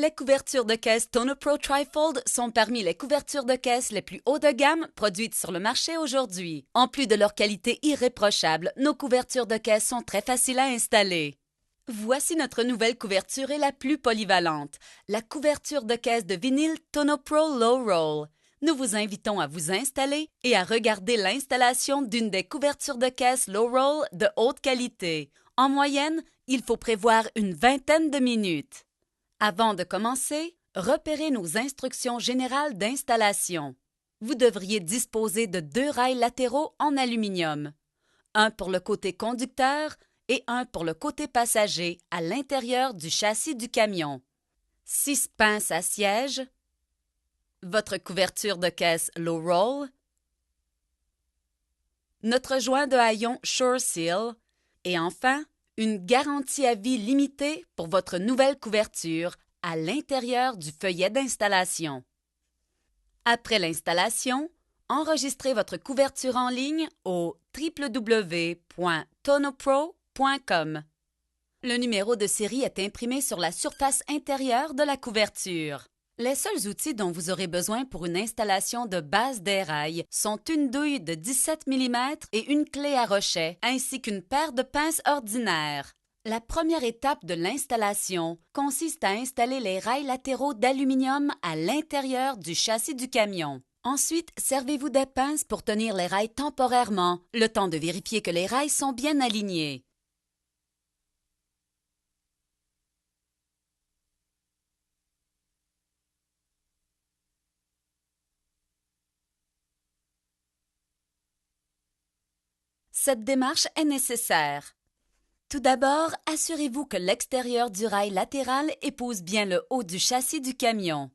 Les couvertures de caisse TonoPro Trifold sont parmi les couvertures de caisse les plus haut de gamme produites sur le marché aujourd'hui. En plus de leur qualité irréprochable, nos couvertures de caisse sont très faciles à installer. Voici notre nouvelle couverture et la plus polyvalente, la couverture de caisse de vinyle TonoPro Low Roll. Nous vous invitons à vous installer et à regarder l'installation d'une des couvertures de caisse Low Roll de haute qualité. En moyenne, il faut prévoir une vingtaine de minutes. Avant de commencer, repérez nos instructions générales d'installation. Vous devriez disposer de 2 rails latéraux en aluminium, un pour le côté conducteur et un pour le côté passager à l'intérieur du châssis du camion. 6 pinces à siège, votre couverture de caisse Low Roll, notre joint de haillons SureSeal et enfin, une garantie à vie limitée pour votre nouvelle couverture à l'intérieur du feuillet d'installation. Après l'installation, enregistrez votre couverture en ligne au www.tonopro.com. Le numéro de série est imprimé sur la surface intérieure de la couverture. Les seuls outils dont vous aurez besoin pour une installation de base d'airail sont une douille de 17 mm et une clé à rochet, ainsi qu'une paire de pinces ordinaires. La première étape de l'installation consiste à installer les rails latéraux d'aluminium à l'intérieur du châssis du camion. Ensuite, servez-vous des pinces pour tenir les rails temporairement, le temps de vérifier que les rails sont bien alignés. Cette démarche est nécessaire. Tout d'abord, assurez-vous que l'extérieur du rail latéral épouse bien le haut du châssis du camion.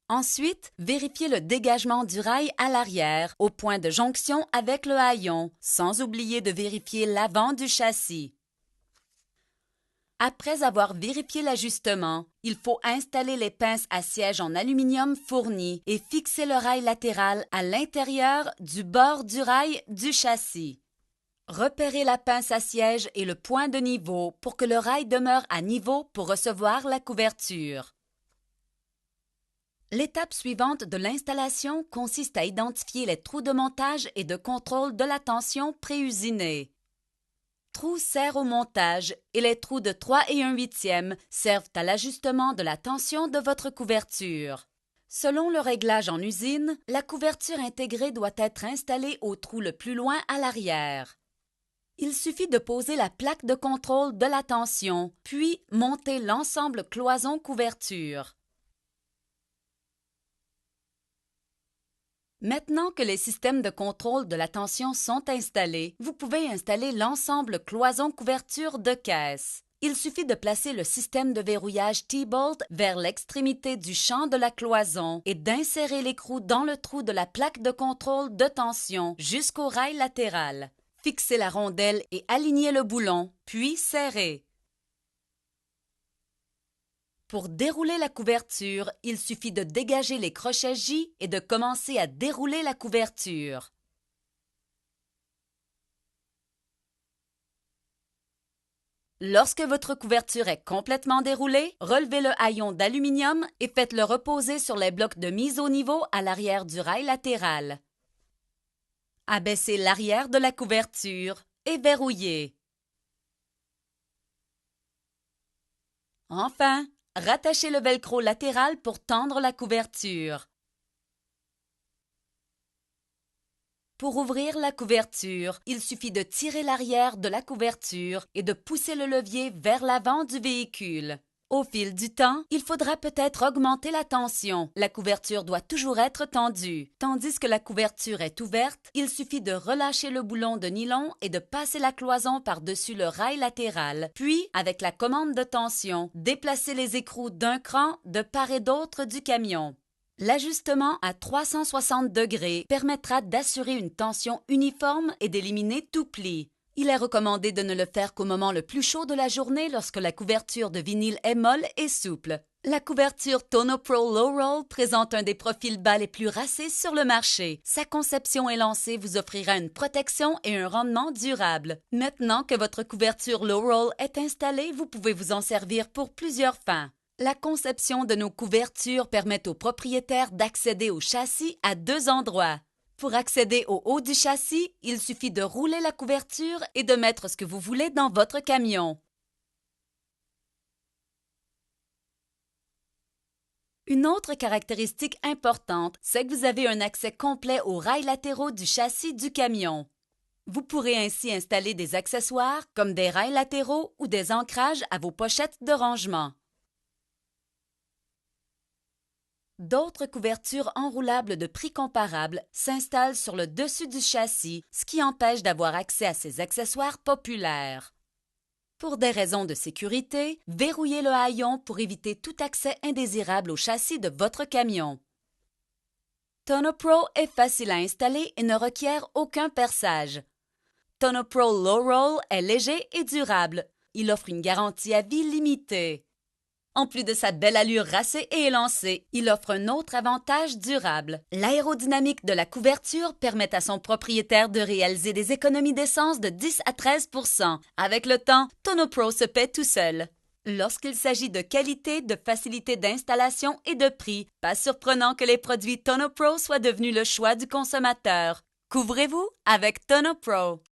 Ensuite, vérifiez le dégagement du rail à l'arrière, au point de jonction avec le haillon, sans oublier de vérifier l'avant du châssis. Après avoir vérifié l'ajustement, il faut installer les pinces à siège en aluminium fournies et fixer le rail latéral à l'intérieur du bord du rail du châssis. Repérez la pince à siège et le point de niveau pour que le rail demeure à niveau pour recevoir la couverture. L'étape suivante de l'installation consiste à identifier les trous de montage et de contrôle de la tension préusinés. Trous servent au montage et les trous de 3 1/8 servent à l'ajustement de la tension de votre couverture. Selon le réglage en usine, la couverture intégrée doit être installée au trou le plus loin à l'arrière. Il suffit de poser la plaque de contrôle de la tension, puis monter l'ensemble cloison-couverture. Maintenant que les systèmes de contrôle de la tension sont installés, vous pouvez installer l'ensemble cloison-couverture de caisse. Il suffit de placer le système de verrouillage T-Bolt vers l'extrémité du champ de la cloison et d'insérer l'écrou dans le trou de la plaque de contrôle de tension jusqu'au rail latéral. Fixez la rondelle et alignez le boulon, puis serrez. Pour dérouler la couverture, il suffit de dégager les crochets J et de commencer à dérouler la couverture. Lorsque votre couverture est complètement déroulée, relevez le haillon d'aluminium et faites-le reposer sur les blocs de mise au niveau à l'arrière du rail latéral. Abaissez l'arrière de la couverture et verrouillez. Enfin, rattachez le velcro latéral pour tendre la couverture. Pour ouvrir la couverture, il suffit de tirer l'arrière de la couverture et de pousser le levier vers l'avant du véhicule. Au fil du temps, il faudra peut-être augmenter la tension. La couverture doit toujours être tendue. Tandis que la couverture est ouverte, il suffit de relâcher le boulon de nylon et de passer la cloison par-dessus le rail latéral. Puis, avec la commande de tension, déplacer les écrous d'un cran de part et d'autre du camion. L'ajustement à 360 degrés permettra d'assurer une tension uniforme et d'éliminer tout pli. Il est recommandé de ne le faire qu'au moment le plus chaud de la journée lorsque la couverture de vinyle est molle et souple. La couverture TonoPro Low Roll présente un des profils bas les plus racés sur le marché. Sa conception élancée vous offrira une protection et un rendement durable. Maintenant que votre couverture Low Roll est installée, vous pouvez vous en servir pour plusieurs fins. La conception de nos couvertures permet aux propriétaires d'accéder au châssis à 2 endroits. Pour accéder au haut du châssis, il suffit de rouler la couverture et de mettre ce que vous voulez dans votre camion. Une autre caractéristique importante, c'est que vous avez un accès complet aux rails latéraux du châssis du camion. Vous pourrez ainsi installer des accessoires comme des rails latéraux ou des ancrages à vos pochettes de rangement. D'autres couvertures enroulables de prix comparable s'installent sur le dessus du châssis, ce qui empêche d'avoir accès à ces accessoires populaires. Pour des raisons de sécurité, verrouillez le haillon pour éviter tout accès indésirable au châssis de votre camion. TonoPro est facile à installer et ne requiert aucun perçage. TonoPro Low Roll est léger et durable. Il offre une garantie à vie limitée. En plus de sa belle allure racée et élancée, il offre un autre avantage durable. L'aérodynamique de la couverture permet à son propriétaire de réaliser des économies d'essence de 10 à 13 %. Avec le temps, TonoPro se paie tout seul. Lorsqu'il s'agit de qualité, de facilité d'installation et de prix, pas surprenant que les produits TonoPro soient devenus le choix du consommateur. Couvrez-vous avec TonoPro.